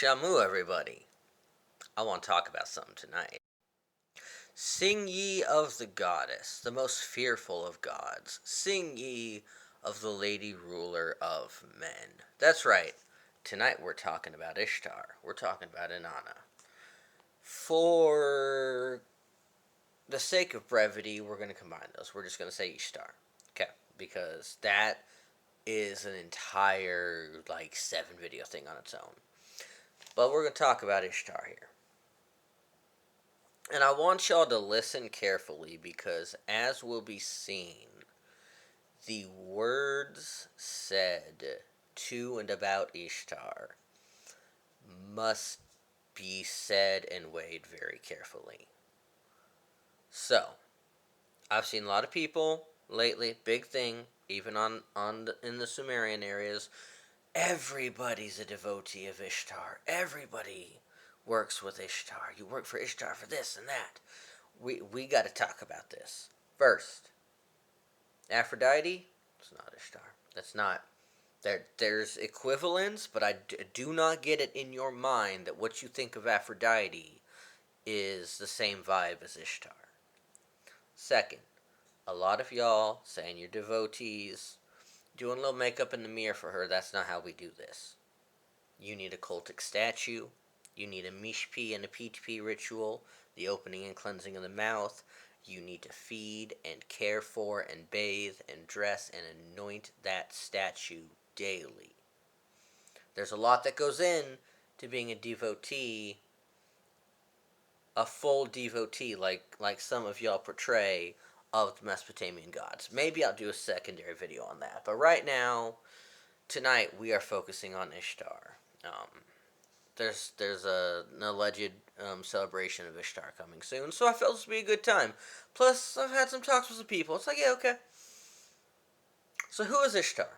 Shamu, everybody. I want to talk about something tonight. Sing ye of the goddess, the most fearful of gods. Sing ye of the lady ruler of men. That's right. Tonight we're talking about Ishtar. We're talking about Inanna. For the sake of brevity, we're going to combine those. We're just going to say Ishtar. Okay. Because that is an entire, 7-video thing on its own. But we're going to talk about Ishtar here. And I want y'all to listen carefully because, as will be seen, the words said to and about Ishtar must be said and weighed very carefully. So, I've seen a lot of people lately, big thing, even in the Sumerian areas, everybody's a devotee of Ishtar. Everybody works with Ishtar. You work for Ishtar for this and that. We got to talk about this. First, Aphrodite, it's not Ishtar. That's not. There's equivalence, but I do not get it in your mind that what you think of Aphrodite is the same vibe as Ishtar. Second, a lot of y'all saying you're devotees, doing a little makeup in the mirror for her. That's not how we do this. You need a cultic statue. You need a mishpi and a peachpi ritual, the opening and cleansing of the mouth. You need to feed and care for and bathe and dress and anoint that statue daily. There's a lot that goes in to being a devotee, a full devotee, like some of y'all portray of the Mesopotamian gods. Maybe I'll do a secondary video on that. But right now, tonight, we are focusing on Ishtar. There's an alleged celebration of Ishtar coming soon, so I felt this would be a good time. Plus, I've had some talks with some people. It's like, yeah, okay. So who is Ishtar?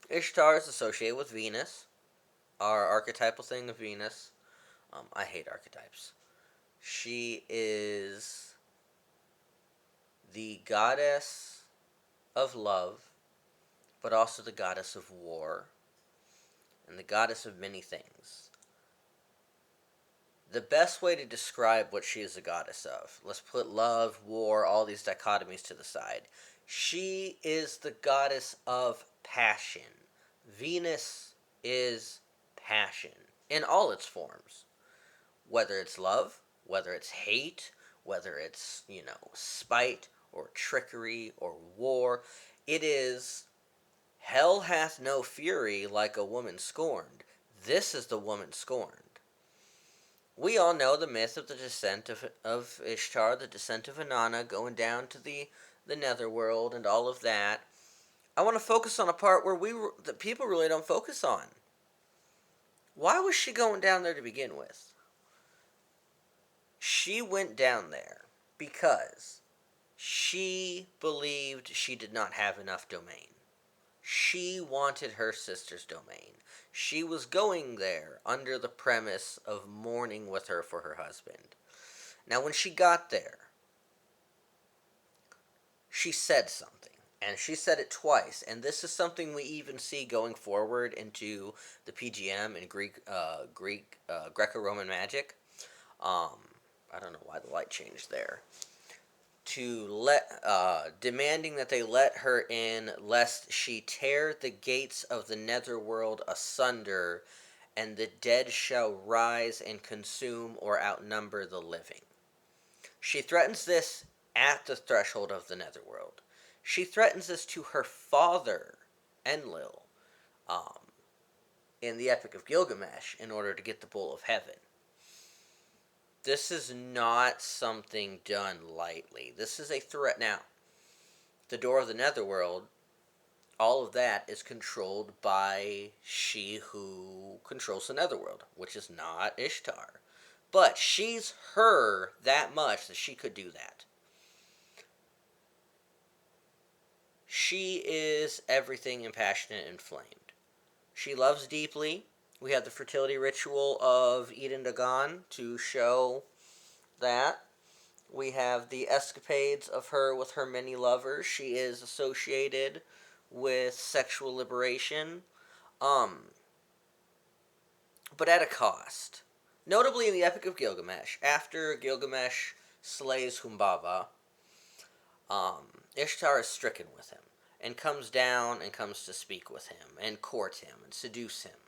Ishtar is associated with Venus, our archetypal thing of Venus. I hate archetypes. She is the goddess of love, but also the goddess of war, and the goddess of many things. The best way to describe what she is a goddess of, let's put love, war, all these dichotomies to the side. She is the goddess of passion. Venus is passion in all its forms. Whether it's love, whether it's hate, whether it's, spite or trickery or war. It is hell hath no fury like a woman scorned. This is the woman scorned. We all know the myth of the descent of Ishtar, the descent of Inanna, going down to the netherworld and all of that. I want to focus on a part where that people really don't focus on. Why was she going down there to begin with? She went down there because she believed she did not have enough domain. She wanted her sister's domain. She was going there under the premise of mourning with her for her husband. Now, when she got there, she said something, and she said it twice, and this is something we even see going forward into the PGM and Greco-Roman magic. I don't know why the light changed there. Demanding that they let her in, lest she tear the gates of the netherworld asunder, and the dead shall rise and consume or outnumber the living. She threatens this at the threshold of the netherworld. She threatens this to her father, Enlil, in the Epic of Gilgamesh, in order to get the Bowl of Heaven. This is not something done lightly. This is a threat. Now, the door of the netherworld, all of that is controlled by she who controls the netherworld, which is not Ishtar. But she's her that much that she could do that. She is everything impassionate and inflamed. She loves deeply. We have the fertility ritual of Eden Dagon to show that. We have the escapades of her with her many lovers. She is associated with sexual liberation. But but at a cost. Notably in the Epic of Gilgamesh, after Gilgamesh slays Humbaba, Ishtar is stricken with him, and comes down and comes to speak with him, and court him, and seduce him.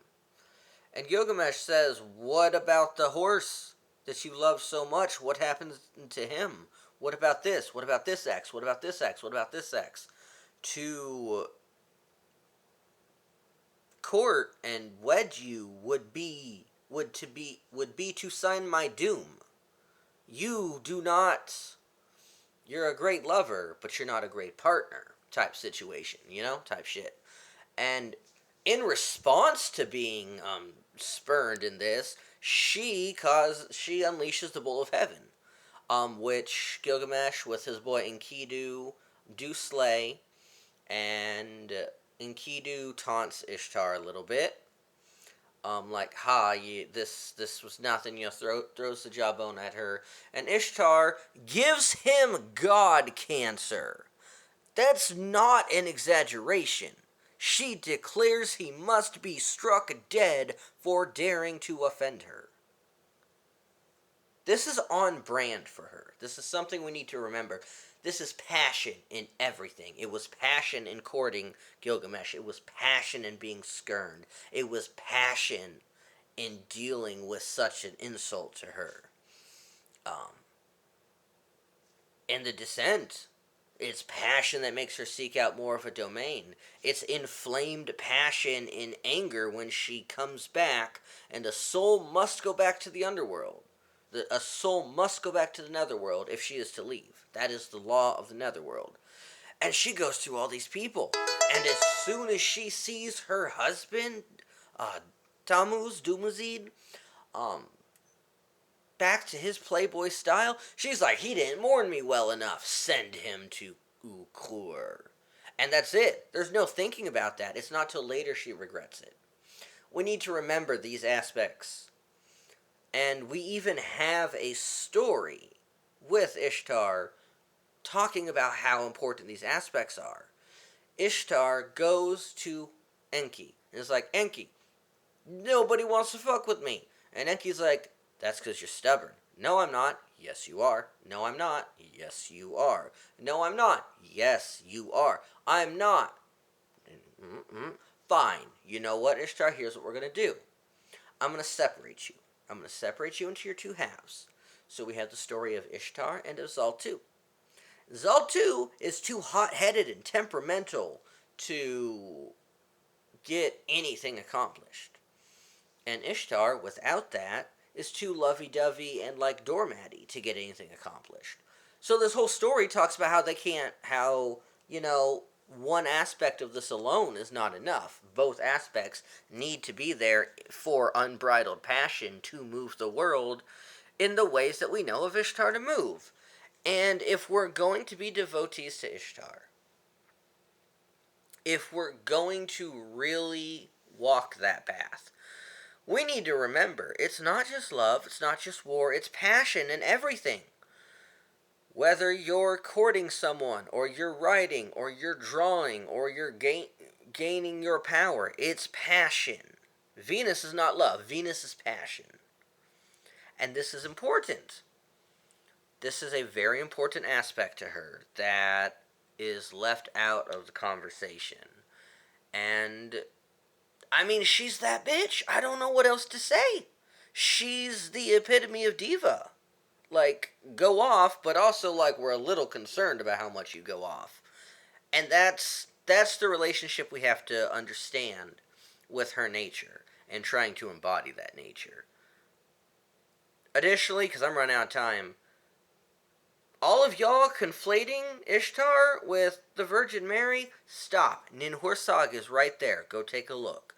And Gilgamesh says, "What about the horse that you love so much? What happens to him? What about this? What about this X? What about this X? What about this X?" To court and wed you would be to sign my doom. You do not. You're a great lover, but you're not a great partner. Type situation, type shit. And in response to being spurned in this, she unleashes the Bull of Heaven, which Gilgamesh with his boy Enkidu do slay, and Enkidu taunts Ishtar a little bit, like, this was nothing, throws the jawbone at her, and Ishtar gives him god cancer. That's not an exaggeration. She declares he must be struck dead for daring to offend her. This is on brand for her. This is something we need to remember. This is passion in everything. It was passion in courting Gilgamesh. It was passion in being skirned. It was passion in dealing with such an insult to her. In the Descent, it's passion that makes her seek out more of a domain. It's inflamed passion in anger when she comes back, and a soul must go back to the underworld. A soul must go back to the netherworld if she is to leave. That is the law of the netherworld. And she goes through all these people. And as soon as she sees her husband, Dumuzid, back to his playboy style, she's like, he didn't mourn me well enough. Send him to Ukur. And that's it. There's no thinking about that. It's not till later she regrets it. We need to remember these aspects. And we even have a story with Ishtar talking about how important these aspects are. Ishtar goes to Enki and is like, "Enki, nobody wants to fuck with me." And Enki's like, "That's because you're stubborn." "No, I'm not." "Yes, you are." "No, I'm not." "Yes, you are." "No, I'm not." "Yes, you are." "I'm not." "Fine. You know what, Ishtar? Here's what we're going to do. I'm going to separate you. I'm going to separate you into your two halves." So we have the story of Ishtar and of Zaltu. Zaltu is too hot-headed and temperamental to get anything accomplished. And Ishtar, without that, is too lovey-dovey and like doormatty to get anything accomplished. So this whole story talks about how one aspect of this alone is not enough. Both aspects need to be there for unbridled passion to move the world in the ways that we know of Ishtar to move. And if we're going to be devotees to Ishtar, if we're going to really walk that path, we need to remember it's not just love, it's not just war, it's passion in everything. Whether you're courting someone, or you're writing, or you're drawing, or you're gaining your power, it's passion. Venus is not love, Venus is passion. And this is important. This is a very important aspect to her that is left out of the conversation. And, I mean, she's that bitch. I don't know what else to say. She's the epitome of diva. Like, go off, but also, like, we're a little concerned about how much you go off. And that's the relationship we have to understand with her nature, and trying to embody that nature. Additionally, because I'm running out of time, all of y'all conflating Ishtar with the Virgin Mary, stop. Ninhur Saga is right there. Go take a look.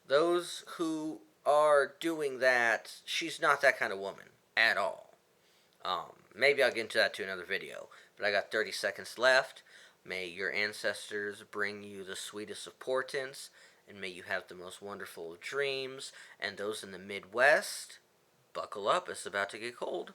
Those who are doing that, she's not that kind of woman at all. Maybe I'll get into that to another video, but I got 30 seconds left. May your ancestors bring you the sweetest of portents, and may you have the most wonderful of dreams. And those in the Midwest, buckle up, it's about to get cold.